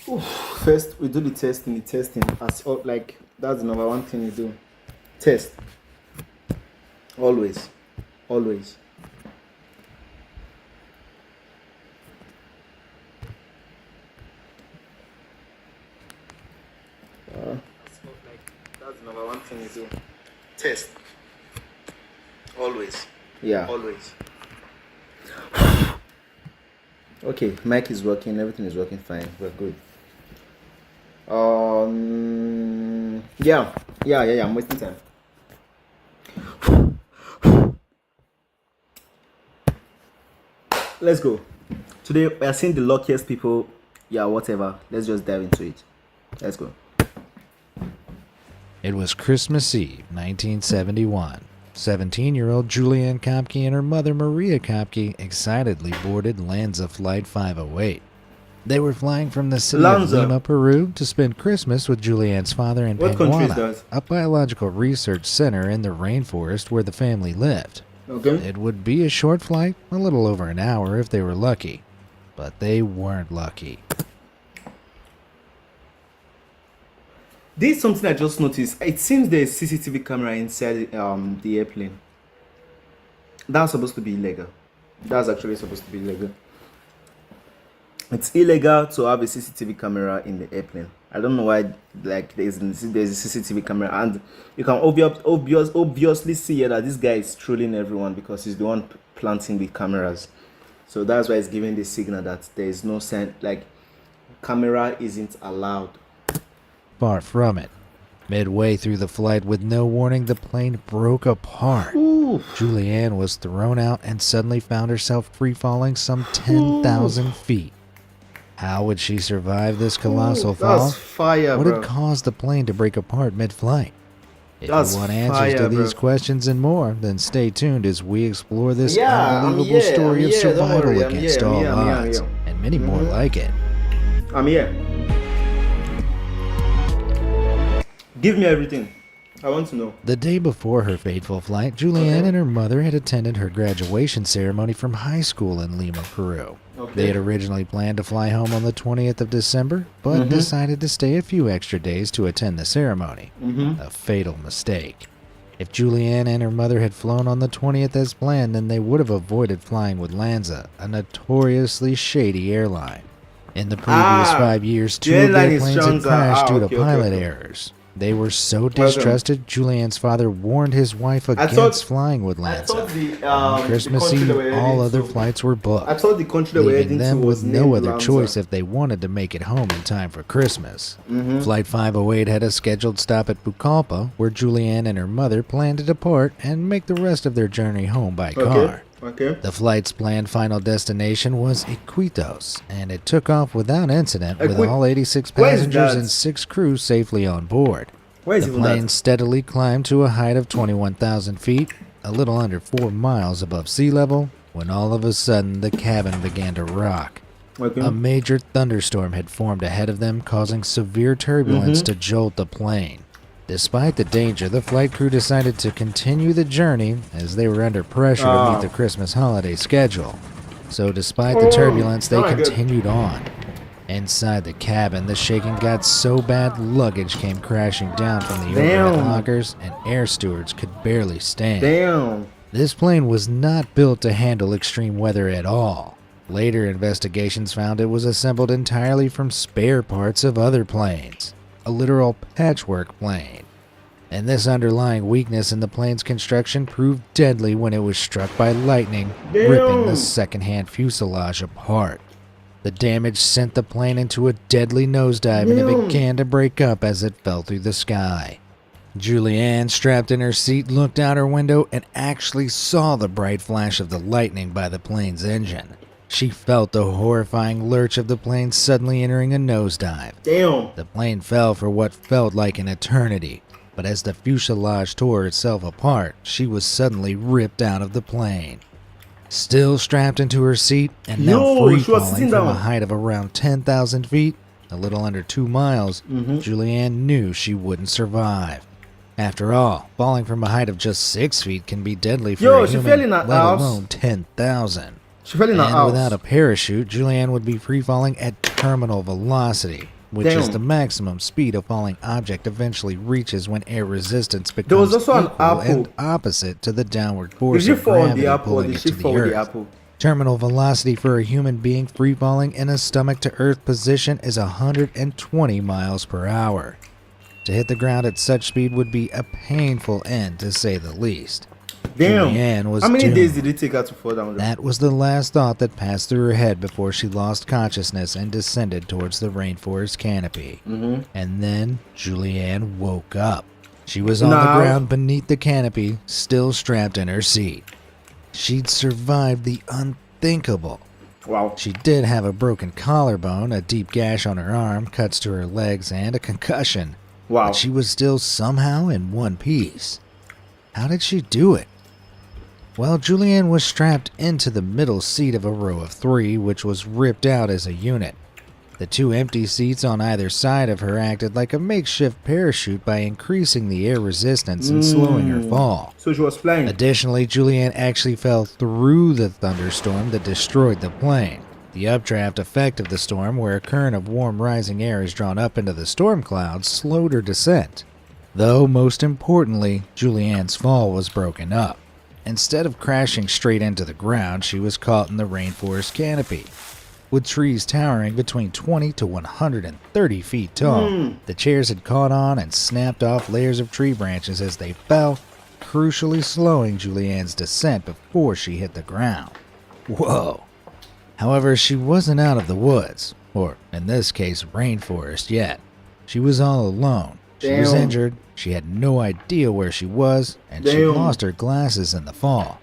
Oof, first, we do the testing. The testing, like that's the number one thing you do. Test always, always. That's the number one thing you do. Test always. Yeah, always. Okay, mic is working. Everything is working fine. We're good. Yeah. I'm wasting time. Let's go. Today we are seeing the luckiest people. Yeah, whatever. Let's just dive into it. Let's go. It was Christmas Eve, 1971. 17-year-old Julianne Kopke and her mother Maria Kopke excitedly boarded Lanza Flight 508. They were flying from the city of Lima, Peru to spend Christmas with Julianne's father in Panguana, a biological research center in the rainforest where the family lived. Okay. It would be a short flight, a little over an hour if they were lucky. But they weren't lucky. This is something I just noticed. It seems there's CCTV camera inside the airplane. That's supposed to be illegal. That's actually supposed to be illegal. It's illegal to have a CCTV camera in the airplane. I don't know why. Like there's a CCTV camera, and you can obviously see that this guy is trolling everyone because he's the one planting the cameras. So that's why it's giving the signal that there is no sense, like camera isn't allowed. Far from it. Midway through the flight, with no warning, the plane broke apart. Ooh. Julianne was thrown out and suddenly found herself free-falling some 10,000 feet. How would she survive this colossal fall? That's fire, what bro. had caused the plane to break apart mid-flight? If That's you want answers to these questions and more, then stay tuned as we explore this unbelievable story of survival against all odds, and many more like it. I'm here. Give me everything. I want to know. The day before her fateful flight, Julianne and her mother had attended her graduation ceremony from high school in Lima, Peru. They had originally planned to fly home on the 20th of December, but decided to stay a few extra days to attend the ceremony. A fatal mistake. If Julianne and her mother had flown on the 20th as planned, then they would have avoided flying with Lanza, a notoriously shady airline. In the previous 5 years, 2 of their planes had crashed due to pilot errors. They were so distrusted, Julianne's father warned his wife against flying with Lanza. On Christmas Eve, all other flights were booked, leaving them with no other choice if they wanted to make it home in time for Christmas. Flight 508 had a scheduled stop at Pucallpa, where Julianne and her mother planned to depart and make the rest of their journey home by car. The flight's planned final destination was Iquitos, and it took off without incident with all 86 passengers and 6 crew safely on board. The plane steadily climbed to a height of 21,000 feet, a little under 4 miles above sea level, when all of a sudden the cabin began to rock. A major thunderstorm had formed ahead of them, causing severe turbulence to jolt the plane. Despite the danger, the flight crew decided to continue the journey as they were under pressure to meet the Christmas holiday schedule. So despite the turbulence, they continued on. Inside the cabin, the shaking got so bad luggage came crashing down from the overhead lockers and air stewards could barely stand. This plane was not built to handle extreme weather at all. Later investigations found it was assembled entirely from spare parts of other planes. A literal patchwork plane. And this underlying weakness in the plane's construction proved deadly when it was struck by lightning, ripping the second-hand fuselage apart. The damage sent the plane into a deadly nosedive and it began to break up as it fell through the sky. Julianne, strapped in her seat, looked out her window and actually saw the bright flash of the lightning by the plane's engine. She felt the horrifying lurch of the plane suddenly entering a nosedive. The plane fell for what felt like an eternity, but as the fuselage tore itself apart, she was suddenly ripped out of the plane. Still strapped into her seat and now free falling from a height of around 10,000 feet, a little under 2 miles, Julianne knew she wouldn't survive. After all, falling from a height of just 6 feet can be deadly for a human, let alone 10,000. And without a parachute, Julianne would be free-falling at terminal velocity. which is Damn. the maximum speed a falling object eventually reaches when air resistance There was becomes also an equal apple. and opposite to the downward Did force she of fall on gravity the apple or pulling did it she to the fall with the earth. apple? Terminal velocity for a human being free falling in a stomach to earth position is 120 miles per hour. To hit the ground at such speed would be a painful end, to say the least. Damn. Julianne was How many doomed. days did it take her to fall down? That was the last thought that passed through her head before she lost consciousness and descended towards the rainforest canopy. And then Julianne woke up. She was on the ground beneath the canopy, still strapped in her seat. She'd survived the unthinkable. Wow. She did have a broken collarbone, a deep gash on her arm, cuts to her legs, and a concussion. Wow. But she was still somehow in one piece. How did she do it? Well, Julianne was strapped into the middle seat of a row of 3, which was ripped out as a unit. The 2 empty seats on either side of her acted like a makeshift parachute by increasing the air resistance and slowing her fall. So she was flying. Additionally, Julianne actually fell through the thunderstorm that destroyed the plane. The updraft effect of the storm, where a current of warm rising air is drawn up into the storm clouds, slowed her descent. Though, most importantly, Julianne's fall was broken up. Instead of crashing straight into the ground, she was caught in the rainforest canopy. With trees towering between 20 to 130 feet tall, the chairs had caught on and snapped off layers of tree branches as they fell, crucially slowing Julianne's descent before she hit the ground. Whoa! However, she wasn't out of the woods, or in this case, rainforest yet. She was all alone. She was Damn. injured, she had no idea where she was, and she Damn. lost her glasses in the fall.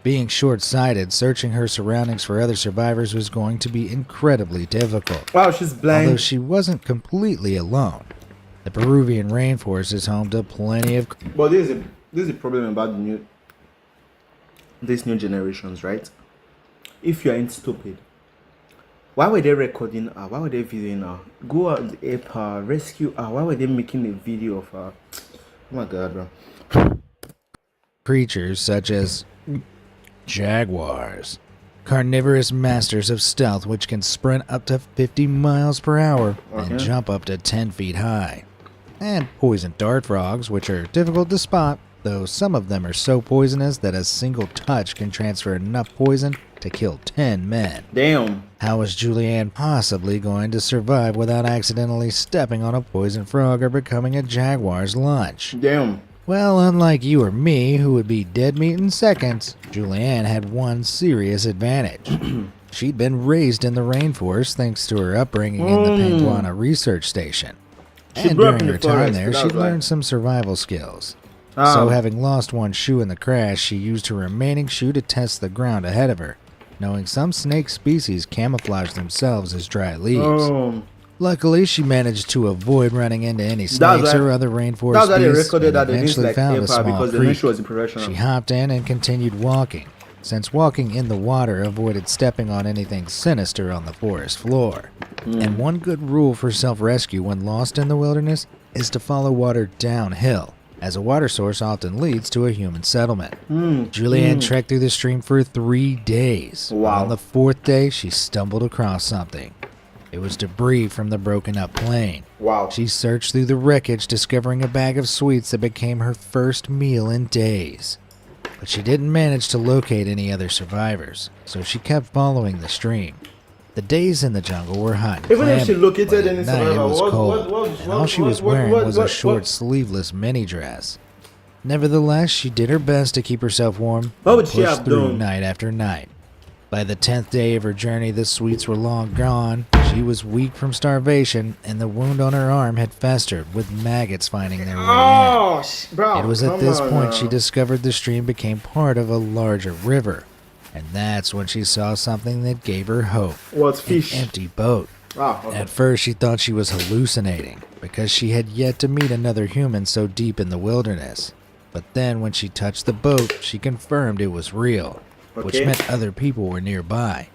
Being short-sighted, searching her surroundings for other survivors was going to be incredibly difficult. Wow, she's blind. Although she wasn't completely alone. The Peruvian rainforest is home to plenty of... But this is a problem about these new generations, right? If you ain't stupid, why were they recording her? Why were they videoing her? Go out and help her, rescue her. Why were they making a video of her? Oh my god, bro. creatures such as jaguars, carnivorous masters of stealth which can sprint up to 50 miles per hour and jump up to 10 feet high, and poison dart frogs, which are difficult to spot, though some of them are so poisonous that a single touch can transfer enough poison to kill 10 men. Damn. How was Julianne possibly going to survive without accidentally stepping on a poison frog or becoming a jaguar's lunch? Damn. Well, unlike you or me, who would be dead meat in seconds, Julianne had one serious advantage. She'd been raised in the rainforest thanks to her upbringing in the Panguana Research Station. And grew up during in the her time forest, there, that she'd was why. learned some survival skills. So having lost one shoe in the crash, she used her remaining shoe to test the ground ahead of her, knowing some snake species camouflage themselves as dry leaves. Luckily, she managed to avoid running into any snakes or other rainforest That's why they beasts recorded and that they didn't eventually like found a help her small because they knew creek. she was a professional. She hopped in and continued walking, since walking in the water avoided stepping on anything sinister on the forest floor. And one good rule for self-rescue when lost in the wilderness is to follow water downhill, as a water source often leads to a human settlement. Julianne trekked through the stream for 3 days. Wow. On the 4th day, she stumbled across something. It was debris from the broken-up plane. Wow. She searched through the wreckage, discovering a bag of sweets that became her first meal in days. But she didn't manage to locate any other survivors, so she kept following the stream. The days in the jungle were hot and Even if she clammy, located but any at night it survivor, was cold, and all she was wearing was a short what? sleeveless mini dress. Nevertheless, she did her best to keep herself warm What would and she pushed have through done? night after night. By the 10th day of her journey, the sweets were long gone. She was weak from starvation, and the wound on her arm had festered, with maggots finding their way in. Oh, bro. It was at this point she did. discovered the stream became part of a larger river, and that's when she saw something that gave her hope. What An fish? empty boat. Okay. At first she thought she was hallucinating, because she had yet to meet another human so deep in the wilderness. But then when she touched the boat, she confirmed it was real, which Okay. meant other people were nearby.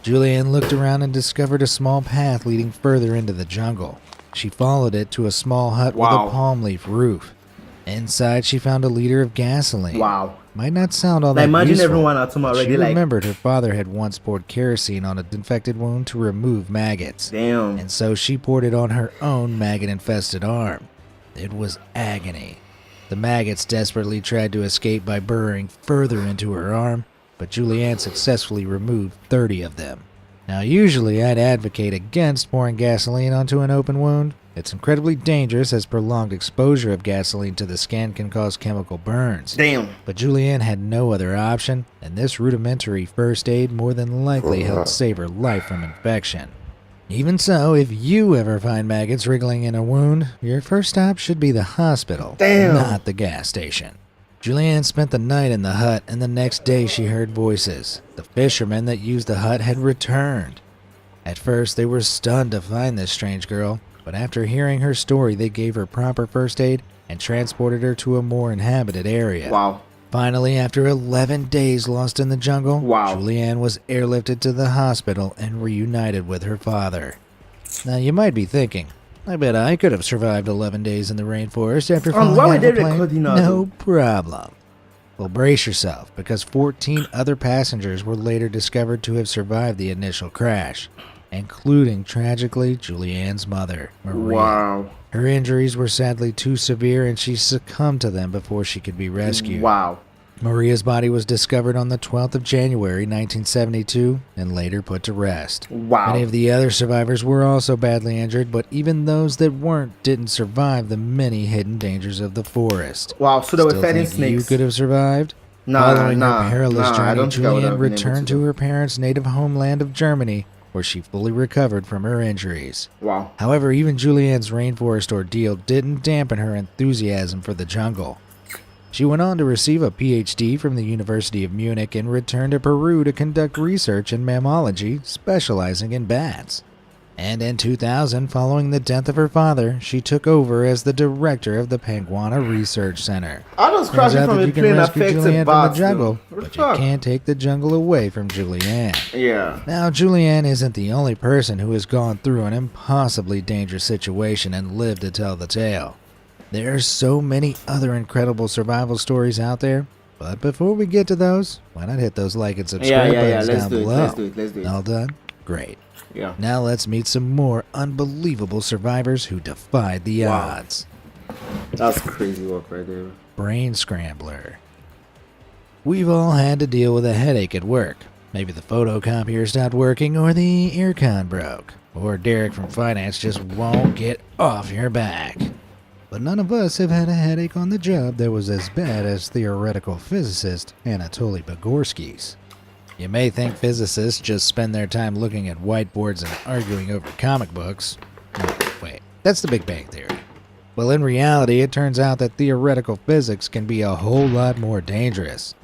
Julianne looked around and discovered a small path leading further into the jungle. She followed it to a small hut with Wow. a palm leaf roof. Inside, she found a liter of gasoline. Wow. Might not sound all Now that imagine useful, everyone at home but already she like, remembered her father had once poured kerosene on a infected wound to remove maggots. damn. And so she poured it on her own maggot-infested arm. It was agony. The maggots desperately tried to escape by burrowing further into her arm, but Julianne successfully removed 30 of them. Now, usually I'd advocate against pouring gasoline onto an open wound. It's incredibly dangerous as prolonged exposure of gasoline to the skin can cause chemical burns. Damn. But Julianne had no other option, and this rudimentary first aid more than likely helped save her life from infection. Even so, if you ever find maggots wriggling in a wound, your first stop should be the hospital, Damn. not the gas station. Julianne spent the night in the hut, and the next day she heard voices. The fishermen that used the hut had returned. At first, they were stunned to find this strange girl, but after hearing her story, they gave her proper first aid and transported her to a more inhabited area. Wow. Finally, after 11 days lost in the jungle, Wow. Julianne was airlifted to the hospital and reunited with her father. Now, you might be thinking, I bet I could have survived 11 days in the rainforest after falling why out were of they a plane. recording now, No problem. Well, brace yourself, because 14 other passengers were later discovered to have survived the initial crash, including, tragically, Julianne's mother, Maria. Wow. Her injuries were sadly too severe, and she succumbed to them before she could be rescued. Wow. Maria's body was discovered on the 12th of January, 1972, and later put to rest. Wow. Many of the other survivors were also badly injured, but even those that weren't didn't survive the many hidden dangers of the forest. Wow. So they were Still fighting think snakes. you could have survived? Nah, Following nah, her perilous nah, I journey, don't think I would have Julianne been able returned to to do. her parents' native homeland of Germany, where she fully recovered from her injuries. Wow. However, even Julianne's rainforest ordeal didn't dampen her enthusiasm for the jungle. She went on to receive a PhD from the University of Munich and returned to Peru to conduct research in mammalogy, specializing in bats. And in 2000, following the death of her father, she took over as the director of the Panguana Research Center. I was Turns crashing out from that a you can plane rescue affected Julianne from the bats. jungle, What the but you fuck? can't take the jungle away from Julianne. Yeah. Now, Julianne isn't the only person who has gone through an impossibly dangerous situation and lived to tell the tale. There are so many other incredible survival stories out there, but before we get to those, why not hit those like and subscribe buttons Let's down do it. below? Let's do it. All done? Great. Yeah. Now let's meet some more unbelievable survivors who defied the Wow. odds. That's crazy work right there. Brain Scrambler. We've all had to deal with a headache at work. Maybe the photocopier stopped working, or the aircon broke, or Derek from finance just won't get off your back. But none of us have had a headache on the job that was as bad as theoretical physicist Anatoly Bogorsky's. You may think physicists just spend their time looking at whiteboards and arguing over comic books. No, wait, that's the Big Bang Theory. Well, in reality, it turns out that theoretical physics can be a whole lot more dangerous.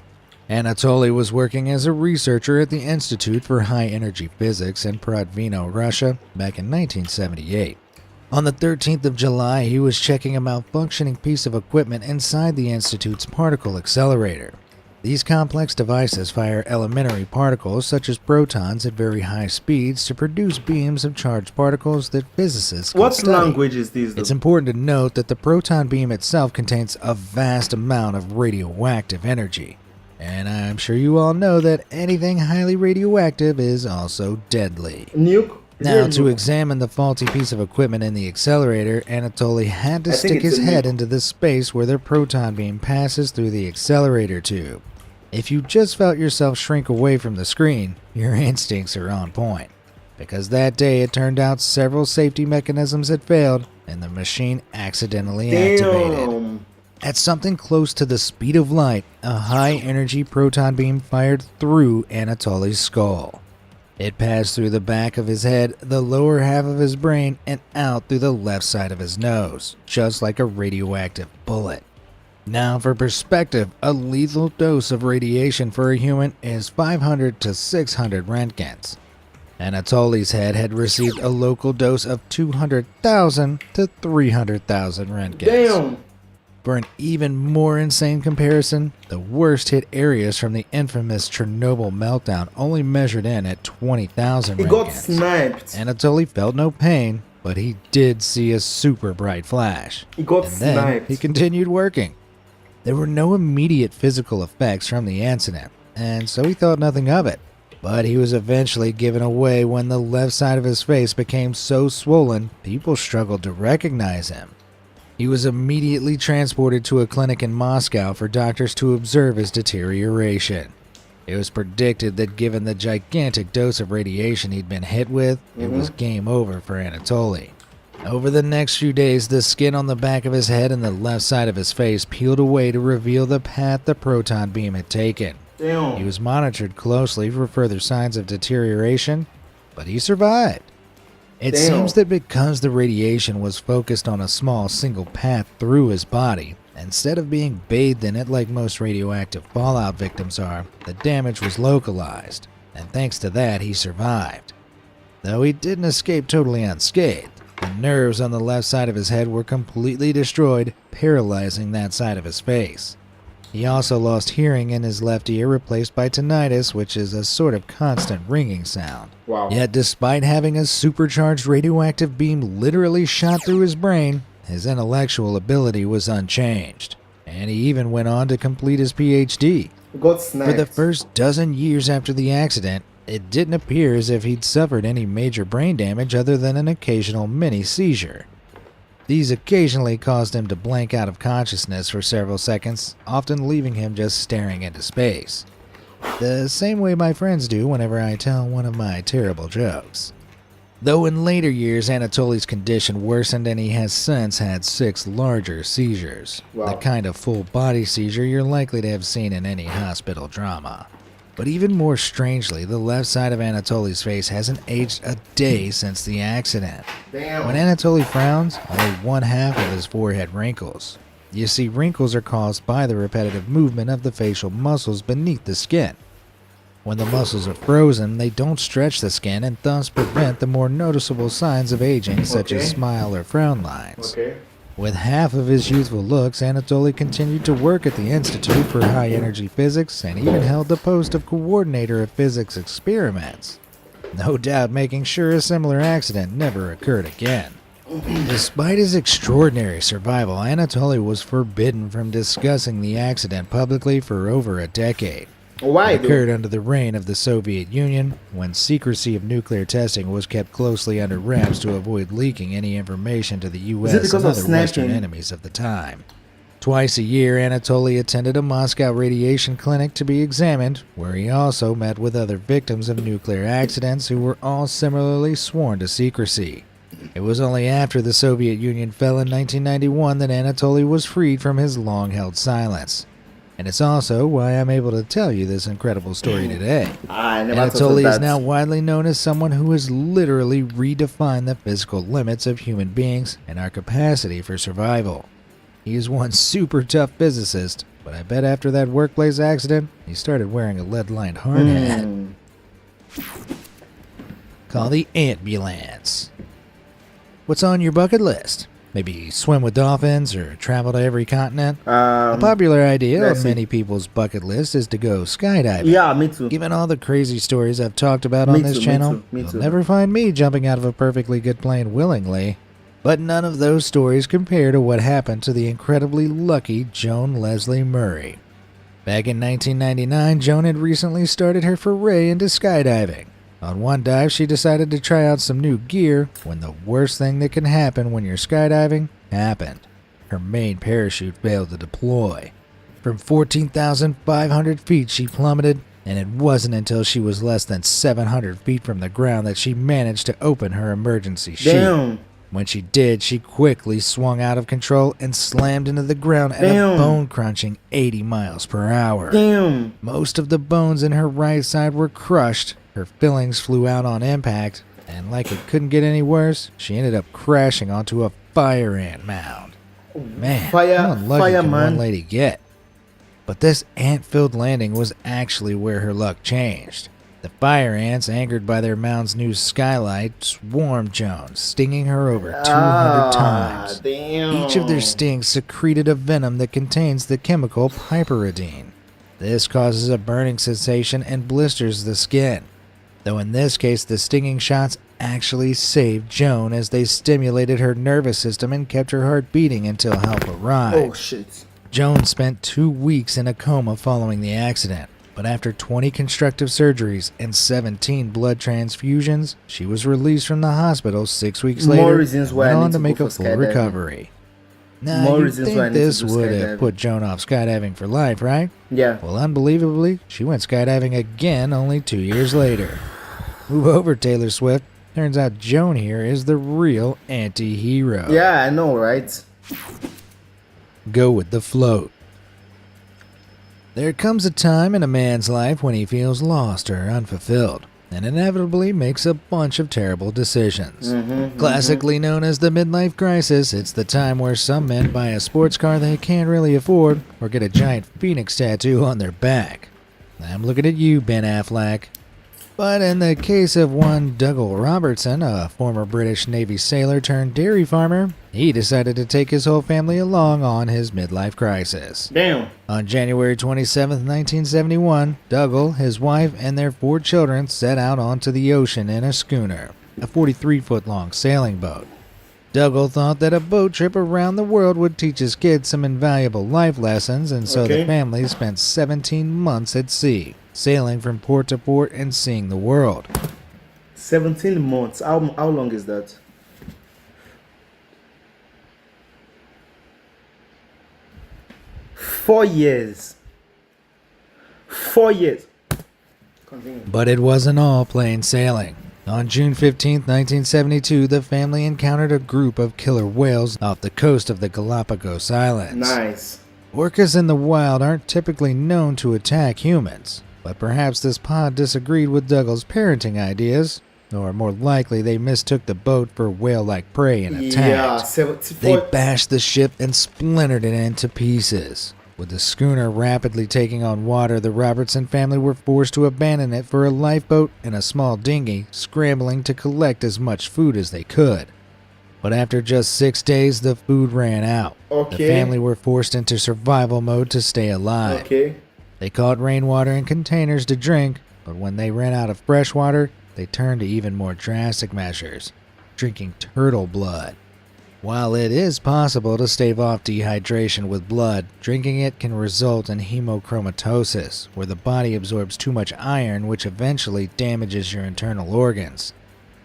Anatoly was working as a researcher at the Institute for High Energy Physics in Prodvino, Russia, back in 1978. On the 13th of July, he was checking a malfunctioning piece of equipment inside the Institute's particle accelerator. These complex devices fire elementary particles such as protons at very high speeds to produce beams of charged particles that physicists can What study. language is this? It's important to note that the proton beam itself contains a vast amount of radioactive energy. And I'm sure you all know that anything highly radioactive is also deadly. Nuke? Is Now, there a to nuke? examine the faulty piece of equipment in the accelerator, Anatoly had to I think stick it's his a head nuke. into the space where the proton beam passes through the accelerator tube. If you just felt yourself shrink away from the screen, your instincts are on point. Because that day it turned out several safety mechanisms had failed, and the machine accidentally activated. Damn. At something close to the speed of light, a high-energy proton beam fired through Anatoly's skull. It passed through the back of his head, the lower half of his brain, and out through the left side of his nose, just like a radioactive bullet. Now, for perspective, a lethal dose of radiation for a human is 500 to 600 roentgens. Anatoly's head had received a local dose of 200,000 to 300,000 roentgens. Damn. For an even more insane comparison, the worst hit areas from the infamous Chernobyl meltdown only measured in at 20,000 He got roentgens. sniped. Anatoly felt no pain, but he did see a super bright flash. He got And then sniped. he continued working. There were no immediate physical effects from the incident, and so he thought nothing of it. But he was eventually given away when the left side of his face became so swollen, people struggled to recognize him. He was immediately transported to a clinic in Moscow for doctors to observe his deterioration. It was predicted that given the gigantic dose of radiation he'd been hit with, it was game over for Anatoly. Over the next few days, the skin on the back of his head and the left side of his face peeled away to reveal the path the proton beam had taken. Damn. He was monitored closely for further signs of deterioration, but he survived. It seems that because the radiation was focused on a small single path through his body, instead of being bathed in it like most radioactive fallout victims are, the damage was localized, and thanks to that he survived. Though he didn't escape totally unscathed, the nerves on the left side of his head were completely destroyed, paralyzing that side of his face. He also lost hearing in his left ear, replaced by tinnitus, which is a sort of constant ringing sound. Wow. Yet despite having a supercharged radioactive beam literally shot through his brain, his intellectual ability was unchanged, and he even went on to complete his PhD. He got sniped. For the first dozen years after the accident, it didn't appear as if he'd suffered any major brain damage other than an occasional mini seizure. These occasionally caused him to blank out of consciousness for several seconds, often leaving him just staring into space. The same way my friends do whenever I tell one of my terrible jokes. Though in later years Anatoly's condition worsened and he has since had 6 larger seizures. Wow. The kind of full-body seizure you're likely to have seen in any hospital drama. But even more strangely, the left side of Anatoly's face hasn't aged a day since the accident. Damn. When Anatoly frowns, only one half of his forehead wrinkles. You see, wrinkles are caused by the repetitive movement of the facial muscles beneath the skin. When the muscles are frozen, they don't stretch the skin and thus prevent the more noticeable signs of aging, such as smile or frown lines. Okay. With half of his youthful looks, Anatoly continued to work at the Institute for High Energy Physics and even held the post of coordinator of physics experiments. No doubt making sure a similar accident never occurred again. Despite his extraordinary survival, Anatoly was forbidden from discussing the accident publicly for over a decade. Why? It occurred under the reign of the Soviet Union, when secrecy of nuclear testing was kept closely under wraps to avoid leaking any information to the U.S. and because other of Western sniping? enemies of the time. Twice a year, Anatoly attended a Moscow radiation clinic to be examined, where he also met with other victims of nuclear accidents who were all similarly sworn to secrecy. It was only after the Soviet Union fell in 1991 that Anatoly was freed from his long-held silence. And it's also why I'm able to tell you this incredible story today. I never thought of Anatoly is that. now widely known as someone who has literally redefined the physical limits of human beings and our capacity for survival. He is one super tough physicist, but I bet after that workplace accident, he started wearing a lead-lined hard hat. Call the ambulance. What's on your bucket list? Maybe swim with dolphins or travel to every continent? A popular idea on let's see. many people's bucket list is to go skydiving. Yeah, me too. Given all the crazy stories I've talked about Me on this too, me channel, too, me you'll too. never find me jumping out of a perfectly good plane willingly. But none of those stories compare to what happened to the incredibly lucky Joan Leslie Murray. Back in 1999, Joan had recently started her foray into skydiving. On one dive, she decided to try out some new gear when the worst thing that can happen when you're skydiving happened. Her main parachute failed to deploy. From 14,500 feet she plummeted, and it wasn't until she was less than 700 feet from the ground that she managed to open her emergency chute. Damn. When she did, she quickly swung out of control and slammed into the ground at a Damn. bone-crunching 80 miles per hour. Damn. Most of the bones in her right side were crushed, her fillings flew out on impact, and like it couldn't get any worse, she ended up crashing onto a fire ant mound. Man, how unlucky can one lady get? But this ant-filled landing was actually where her luck changed. The fire ants, angered by their mound's new skylight, swarmed Joan, stinging her over 200 times. Damn. Each of their stings secreted a venom that contains the chemical piperidine. This causes a burning sensation and blisters the skin. Though in this case, the stinging shots actually saved Joan as they stimulated her nervous system and kept her heart beating until help arrived. Oh shit. Joan spent 2 weeks in a coma following the accident, but after 20 constructive surgeries and 17 blood transfusions, she was released from the hospital 6 weeks later and went on to make a full recovery. Now, you'd think this would have put Joan off skydiving for life, right? Yeah. Well, unbelievably, she went skydiving again only 2 years later. Move over, Taylor Swift. Turns out Joan here is the real anti-hero. Yeah, I know, right? Go with the float. There comes a time in a man's life when he feels lost or unfulfilled, and inevitably makes a bunch of terrible decisions. Classically known as the midlife crisis, it's the time where some men buy a sports car they can't really afford or get a giant phoenix tattoo on their back. I'm looking at you, Ben Affleck. But in the case of one Dougal Robertson, a former British Navy sailor turned dairy farmer, he decided to take his whole family along on his midlife crisis. Damn. On January 27, 1971, Dougal, his wife, and their 4 children set out onto the ocean in a schooner, a 43-foot-long sailing boat. Dougal thought that a boat trip around the world would teach his kids some invaluable life lessons, and so the family spent 17 months at sea, sailing from port to port and seeing the world. 17 months. How long is that? Four years. 4 years. Continue. But it wasn't all plain sailing. On June 15, 1972, the family encountered a group of killer whales off the coast of the Galapagos Islands. Nice. Orcas in the wild aren't typically known to attack humans, but perhaps this pod disagreed with Dougal's parenting ideas, or more likely they mistook the boat for whale-like prey and attacked. Yeah, They bashed the ship and splintered it into pieces. With the schooner rapidly taking on water, the Robertson family were forced to abandon it for a lifeboat and a small dinghy, scrambling to collect as much food as they could. But after just 6 days, the food ran out. The family were forced into survival mode to stay alive. They caught rainwater in containers to drink, but when they ran out of fresh water, they turned to even more drastic measures, drinking turtle blood. While it is possible to stave off dehydration with blood, drinking it can result in hemochromatosis, where the body absorbs too much iron, which eventually damages your internal organs.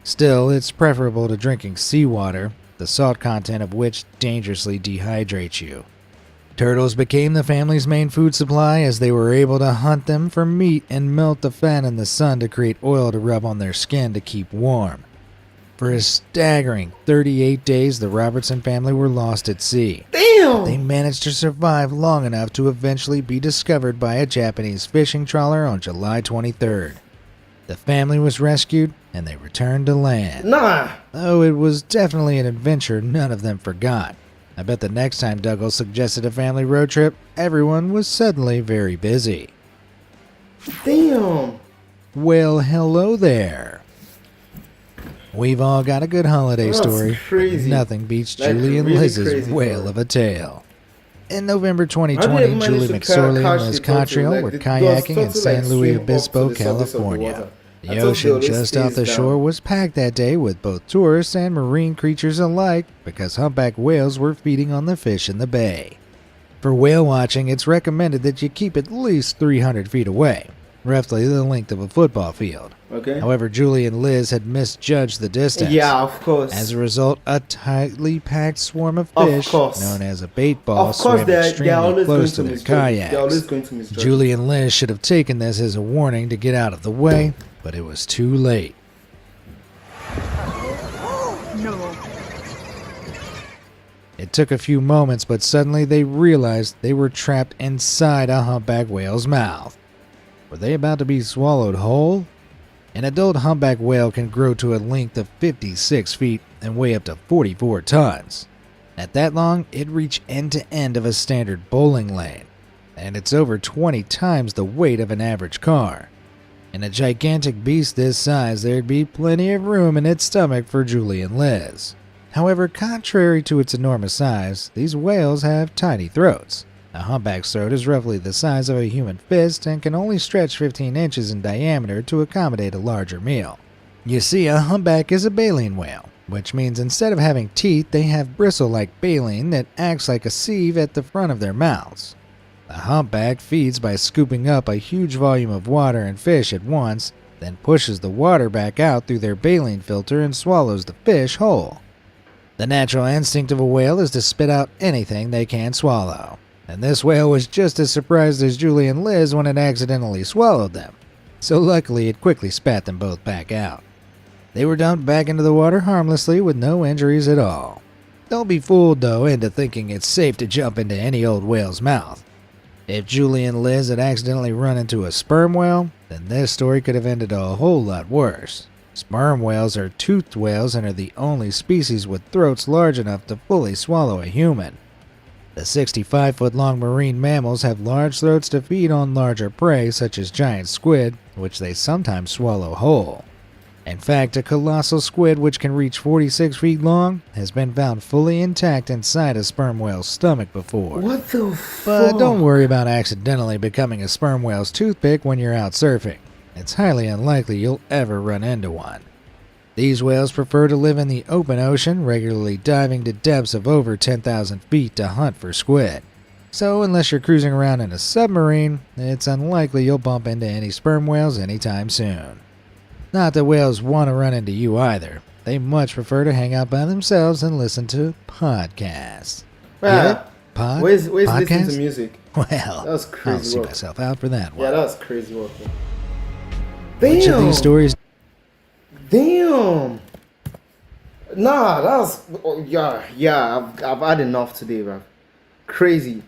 Still, it's preferable to drinking seawater, the salt content of which dangerously dehydrates you. Turtles became the family's main food supply as they were able to hunt them for meat and melt the fat in the sun to create oil to rub on their skin to keep warm. For a staggering 38 days, the Robertson family were lost at sea. Damn! They managed to survive long enough to eventually be discovered by a Japanese fishing trawler on July 23rd. The family was rescued, and they returned to land. Though it was definitely an adventure none of them forgot. I bet the next time Dougal suggested a family road trip, everyone was suddenly very busy. Damn! Well, hello there. We've all got a good holiday story. Crazy. Nothing beats That's Julie and really Liz's crazy whale story. of a tale. In November 2020, Julie McSorley and Liz Cottrell were kayaking in San Luis Obispo, California. The ocean just off the shore was packed that day with both tourists and marine creatures alike because humpback whales were feeding on the fish in the bay. For whale watching, it's recommended that you keep at least 300 feet away, roughly the length of a football field. However, Julie and Liz had misjudged the distance. Yeah, of course. As a result, a tightly packed swarm of fish, known as a bait ball, swam extremely close to their kayaks. Julie and Liz should have taken this as a warning to get out of the way, but it was too late. No. It took a few moments, but suddenly they realized they were trapped inside a humpback whale's mouth. Were they about to be swallowed whole? An adult humpback whale can grow to a length of 56 feet and weigh up to 44 tons. At that long, it'd reach end to end of a standard bowling lane, and it's over 20 times the weight of an average car. In a gigantic beast this size, there'd be plenty of room in its stomach for Julie and Liz. However, contrary to its enormous size, these whales have tiny throats. A humpback's throat is roughly the size of a human fist and can only stretch 15 inches in diameter to accommodate a larger meal. You see, a humpback is a baleen whale, which means instead of having teeth, they have bristle-like baleen that acts like a sieve at the front of their mouths. The humpback feeds by scooping up a huge volume of water and fish at once, then pushes the water back out through their baleen filter and swallows the fish whole. The natural instinct of a whale is to spit out anything they can swallow, and this whale was just as surprised as Julie and Liz when it accidentally swallowed them, so luckily it quickly spat them both back out. They were dumped back into the water harmlessly with no injuries at all. Don't be fooled, though, into thinking it's safe to jump into any old whale's mouth. If Julie and Liz had accidentally run into a sperm whale, then this story could have ended a whole lot worse. Sperm whales are toothed whales and are the only species with throats large enough to fully swallow a human. The 65-foot-long marine mammals have large throats to feed on larger prey such as giant squid, which they sometimes swallow whole. In fact, a colossal squid which can reach 46 feet long has been found fully intact inside a sperm whale's stomach before. What the fuck? But don't worry about accidentally becoming a sperm whale's toothpick when you're out surfing. It's highly unlikely you'll ever run into one. These whales prefer to live in the open ocean, regularly diving to depths of over 10,000 feet to hunt for squid. So unless you're cruising around in a submarine, it's unlikely you'll bump into any sperm whales anytime soon. Not that whales want to run into you either. They much prefer to hang out by themselves and listen to podcasts. Yeah. Where's listening to Podcast? music? Well, That was I'll crazy see work. myself out for that one. Yeah, that was crazy work. Which of these stories Damn. Nah, that was. Oh, yeah. I've had enough today, bro. Crazy.